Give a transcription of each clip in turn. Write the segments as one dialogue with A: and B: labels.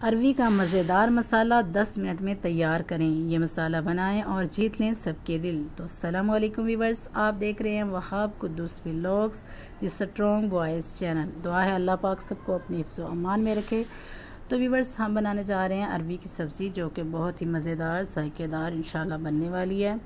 A: अरवी का मज़ेदार मसाला 10 मिनट में तैयार करें। ये मसाला बनाएं और जीत लें सबके दिल। तो अस्सलाम वालेकुम व्यूअर्स, आप देख रहे हैं वहाब कुद्दूस व्लॉग्स, ये स्ट्रॉन्ग बॉयज़ चैनल। दुआ है अल्लाह पाक सबको अपने हिफ्ज़ व अमान में रखे। तो व्यूअर्स, हम बनाने जा रहे हैं अरवी की सब्ज़ी, जो कि बहुत ही मज़ेदार जायकेदार इंशाल्लाह बनने वाली है।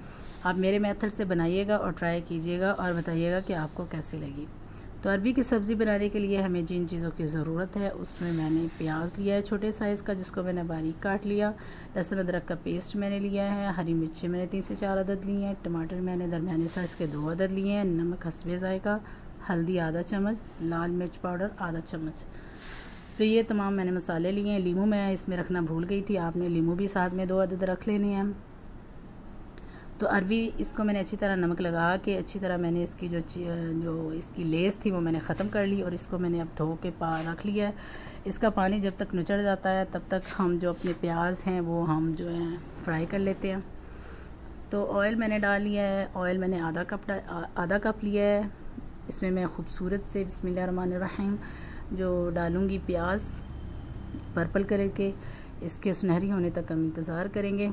A: आप मेरे मेथड से बनाइएगा और ट्राई कीजिएगा और बताइएगा कि आपको कैसी लगी। तो अरवी की सब्ज़ी बनाने के लिए हमें जिन चीज़ों की ज़रूरत है, उसमें मैंने प्याज लिया है छोटे साइज़ का, जिसको मैंने बारीक काट लिया। लहसुन अदरक का पेस्ट मैंने लिया है। हरी मिर्ची मैंने 3 से 4 अदद ली हैं। टमाटर मैंने दरमियाने साइज़ के 2 अदद लिए हैं। नमक हस्बे ज़ायका, हल्दी आधा चम्मच, लाल मिर्च पाउडर आधा चम्मच। तो ये तमाम मैंने मसाले लिए हैं। लीमू मैं इसमें रखना भूल गई थी, आपने लीमू भी साथ में 2 अदद रख लेने हैं। तो अरवी इसको मैंने अच्छी तरह नमक लगा के अच्छी तरह मैंने इसकी जो इसकी लेस थी वो मैंने ख़त्म कर ली और इसको मैंने अब धो के रख लिया है। इसका पानी जब तक निचड़ जाता है तब तक हम जो अपने प्याज हैं वो हम जो है फ्राई कर लेते हैं। तो ऑयल मैंने डाल लिया है। ऑयल मैंने आधा कप लिया है। इसमें मैं ख़ूबसूरत से बिस्मिल्लाहिर्रहमानिर्रहीम जो डालूँगी प्याज पर्पल कलर के, इसके सुनहरी होने तक हम इंतज़ार करेंगे।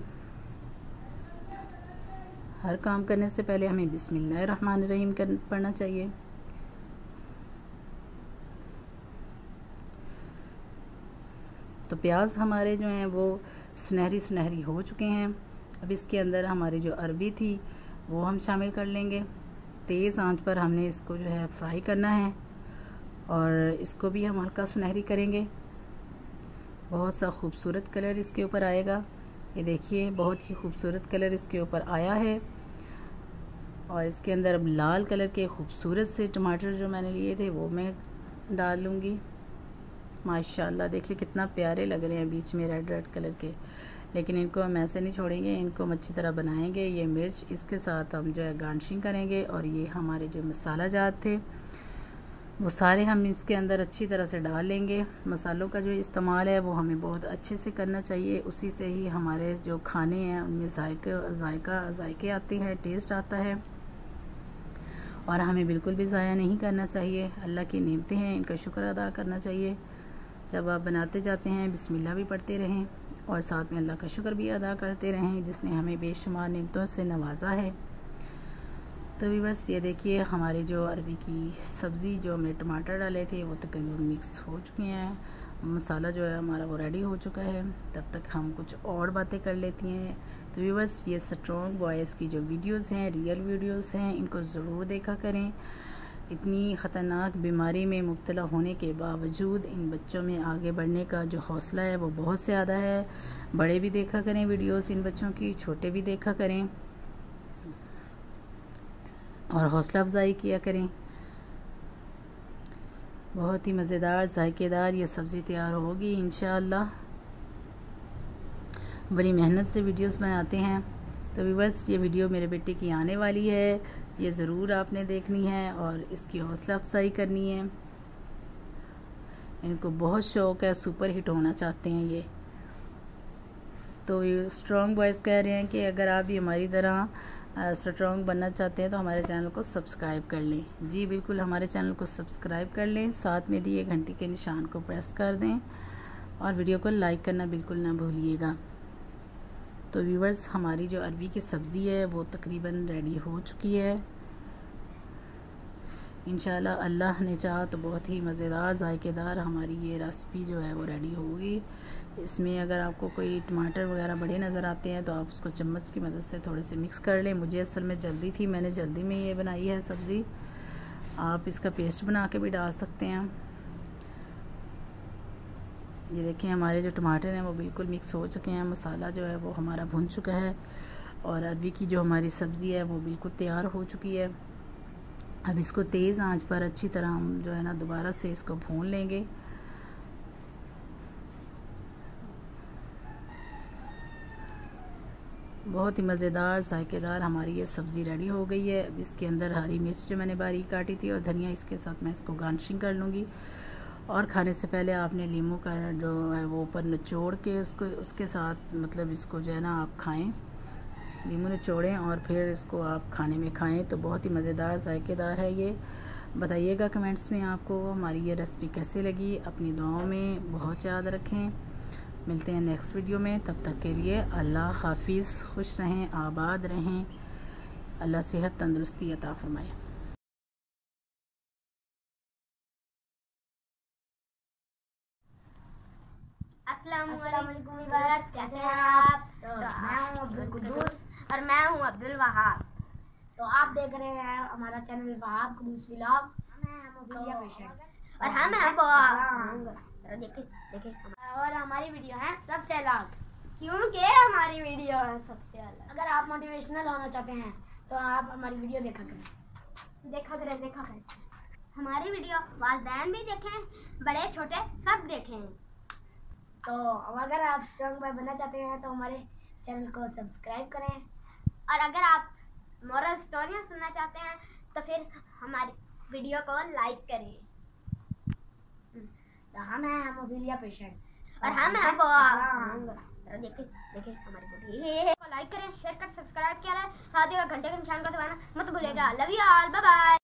A: हर काम करने से पहले हमें बिस्मिल्लाहिर्रहमानिर्रहीम पढ़ना चाहिए। तो प्याज हमारे जो हैं वो सुनहरी हो चुके हैं। अब इसके अंदर हमारी जो अरवी थी वो हम शामिल कर लेंगे। तेज़ आंच पर हमने इसको जो है फ्राई करना है और इसको भी हम हल्का सुनहरी करेंगे। बहुत सा खूबसूरत कलर इसके ऊपर आएगा। ये देखिए, बहुत ही खूबसूरत कलर इसके ऊपर आया है। और इसके अंदर अब लाल कलर के खूबसूरत से टमाटर जो मैंने लिए थे वो मैं डाल लूँगी। माशाल्लाह देखिए कितना प्यारे लग रहे हैं, बीच में रेड कलर के। लेकिन इनको हम ऐसे नहीं छोड़ेंगे, इनको हम अच्छी तरह बनाएंगे। ये मिर्च इसके साथ हम जो है गार्निशिंग करेंगे और ये हमारे जो मसाला जात थे वो सारे हम इसके अंदर अच्छी तरह से डाल लेंगे। मसालों का जो इस्तेमाल है वो हमें बहुत अच्छे से करना चाहिए, उसी से ही हमारे जो खाने हैं उनमें जायके आते हैं, टेस्ट आता है। और हमें बिल्कुल भी ज़ाया नहीं करना चाहिए। अल्लाह की नेमतें हैं, इनका शुक्र अदा करना चाहिए। जब आप बनाते जाते हैं बिस्मिल्लाह भी पढ़ते रहें और साथ में अल्लाह का शुक्र भी अदा करते रहें, जिसने हमें बेशुमार नेमतों से नवाजा है। तो भी बस ये देखिए, हमारी जो अरवी की सब्ज़ी जो हमने टमाटर डाले थे वो तकरीबन मिक्स हो चुके हैं। मसाला जो है हमारा वो रेडी हो चुका है। तब तक हम कुछ और बातें कर लेती हैं। तो भी बस ये स्ट्रॉन्ग बॉयज़ की जो वीडियोस हैं, रियल वीडियोस हैं, इनको ज़रूर देखा करें। इतनी ख़तरनाक बीमारी में मुब्तला होने के बावजूद इन बच्चों में आगे बढ़ने का जो हौसला है वो बहुत ज़्यादा है। बड़े भी देखा करें वीडियोस इन बच्चों की, छोटे भी देखा करें और हौसला अफजाई किया करें। बहुत ही मज़ेदार जायकेदार ये सब्ज़ी तैयार होगी इंशाअल्लाह। बड़ी मेहनत से वीडियोस बनाते हैं। तो व्यूअर्स, ये वीडियो मेरे बेटे की आने वाली है, ये ज़रूर आपने देखनी है और इसकी हौसला अफजाई करनी है। इनको बहुत शौक़ है, सुपर हिट होना चाहते हैं ये। तो स्ट्रॉन्ग बॉयज़ कह रहे हैं कि अगर आप भी हमारी तरह स्ट्रॉन्ग बनना चाहते हैं तो हमारे चैनल को सब्सक्राइब कर लें। जी बिल्कुल, हमारे चैनल को सब्सक्राइब कर लें, साथ में दिए घंटी के निशान को प्रेस कर दें और वीडियो को लाइक करना बिल्कुल ना भूलिएगा। तो व्यूअर्स, हमारी जो अरवी की सब्ज़ी है वो तकरीबन रेडी हो चुकी है। इंशाल्लाह अल्लाह ने चाहा तो बहुत ही मज़ेदार जायकेदार हमारी ये रेसिपी जो है वो रेडी होगी। इसमें अगर आपको कोई टमाटर वगैरह बड़े नज़र आते हैं तो आप उसको चम्मच की मदद से थोड़े से मिक्स कर लें। मुझे असल में जल्दी थी, मैंने जल्दी में ये बनाई है सब्ज़ी। आप इसका पेस्ट बना के भी डाल सकते हैं। ये देखें, हमारे जो टमाटर हैं वो बिल्कुल मिक्स हो चुके हैं, मसाला जो है वो हमारा भुन चुका है और अरवी की जो हमारी सब्ज़ी है वो बिल्कुल तैयार हो चुकी है। अब इसको तेज़ आंच पर अच्छी तरह हम जो है ना दोबारा से इसको भून लेंगे। बहुत ही मज़ेदार जायकेदार हमारी ये सब्ज़ी रेडी हो गई है। अब इसके अंदर हरी मिर्च जो मैंने बारीक काटी थी और धनिया, इसके साथ मैं इसको गार्निशिंग कर लूँगी। और खाने से पहले आपने लीमू का जो है वो ऊपर निचोड़ के उसके साथ मतलब इसको जो है ना आप खाएं, लीमू निचोड़ें और फिर इसको आप खाने में खाएं। तो बहुत ही मज़ेदार जायकेदार है ये। बताइएगा कमेंट्स में आपको हमारी ये रेसिपी कैसे लगी। अपनी दुआओं में बहुत याद रखें। मिलते हैं नेक्स्ट वीडियो में। तब तक के लिए अल्लाह हाफिज़। खुश रहें, आबाद रहें। अल्लाह सेहत तंदुरुस्ती अता फरमाए।
B: अस्सलाम वालेकुम व्यूअर्स, कैसे हैं आप? तो मैं हूं अब्दुल कुद्दूस और मैं हूं अब्दुल वहाब। तो आप देख रहे हैं हमारा चैनल वहाब कुद्दूस व्लॉग। हम हैं मोबिलिया पेशेंट्स और हम हैं देखिए और हमारी वीडियो है सबसे अलग, क्योंकि हमारी वीडियो है सबसे अलग। अगर आप मोटिवेशनल होना चाहते हैं तो आप हमारी वीडियो देखा करें। हमारी वीडियो वालिदैन भी देखें, बड़े छोटे सब देखें। तो अगर आप स्ट्रॉन्ग बॉय बनना चाहते हैं तो हमारे चैनल को सब्सक्राइब करें, और अगर आप मॉरल स्टोरियाँ सुनना चाहते हैं तो फिर हमारी वीडियो को लाइक करें। तो हम हैं मोबिलिया पेशेंट्स और हम हैं देखिए हमारी वीडियो को लाइक करें, शेयर करें, सब्सक्राइब करें, साथ ही घंटे के निशान को दबाना मत भूलिएगा। Love you all, bye bye.